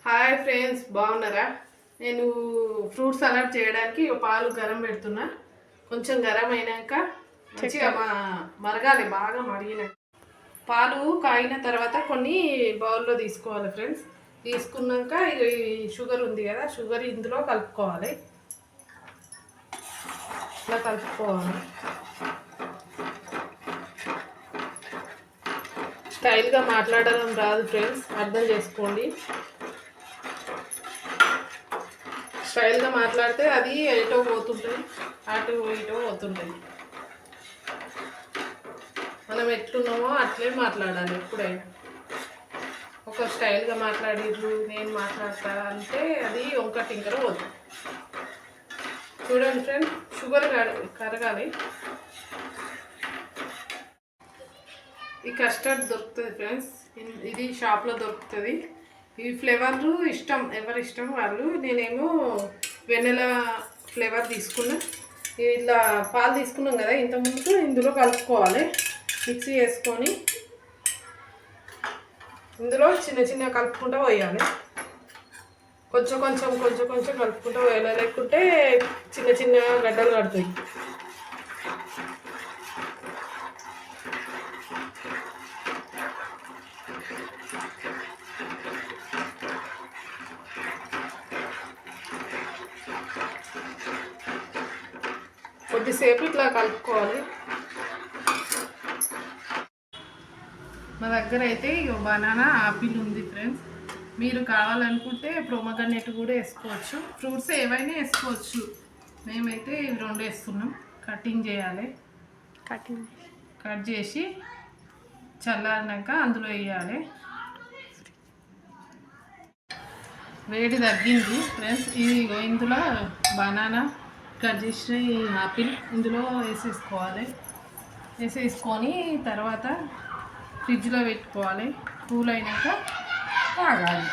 Hi friends, బాగున్నారా? నేను fruit salad చేయడానికి పాలు గరం పెడుతున్నా. కొంచెం గరం అయినాక మంచిగా మరగాలి, బాగా మరిగినాక పాలు కాగిన తర్వాత కొన్ని బౌల్లో తీసుకోవాలి ఫ్రెండ్స్. తీసుకున్నాక ఇది షుగర్ ఉంది కదా, షుగర్ ఇందులో కలుపుకోవాలి. ఇలా కలుపుకోవాలి. స్టైల్గా మాట్లాడడం రాదు ఫ్రెండ్స్, అర్థం చేసుకోండి. స్టైల్గా మాట్లాడితే అది ఎటో పోతుంటుంది, అటు ఇటో పోతుంటుంది. మనం ఎట్లున్నామో అట్లే మాట్లాడాలి. ఎప్పుడైనా ఒక స్టైల్గా మాట్లాడిర్రు నేను మాట్లాడతా అంటే అది ఒకటి ఇంకా పోతుంది. చూడండి ఫ్రెండ్, షుగర్ కరగాలి. ఈ కస్టర్డ్ దొరుకుతుంది ఫ్రెండ్స్, ఇది షాప్లో దొరుకుతుంది. ఈ ఫ్లేవర్లు ఇష్టం, ఎవరి ఇష్టం వాళ్ళు. నేనేమో వెన్నెల ఫ్లేవర్ తీసుకున్నా. ఇలా పాలు తీసుకున్నాం కదా ఇంతకుముందు, ఇందులో కలుపుకోవాలి. మిక్సీ వేసుకొని ఇందులో చిన్న చిన్న కలుపుకుంటూ పోయాలి. కొంచెం కొంచెం కొంచెం కొంచెం కలుపుకుంటూ పోయాలి, లేకుంటే చిన్న చిన్న గడ్డలు కడుతాయి. కొద్దిసేపు ఇట్లా కలుపుకోవాలి. మా దగ్గర అయితే బనానా, ఆపిల్ ఉంది ఫ్రెండ్స్. మీరు కావాలనుకుంటే ప్రోమోగ్రానేట్ కూడా వేసుకోవచ్చు. ఫ్రూట్స్ ఏవైనా వేసుకోవచ్చు. మేమైతే ఇవి 2 వేస్తున్నాం. కటింగ్ చేయాలి. కట్ చేసి చల్లారినాక అందులో వేయాలి. వేడి తగ్గింది ఫ్రెండ్స్. ఇది ఇందులో బనానా కట్ చేసిన ఆపిల్ ఇందులో వేసేసుకోవాలి. వేసేసుకొని తర్వాత ఫ్రిడ్జ్లో పెట్టుకోవాలి. కూల్ అయినాక తాగాలి.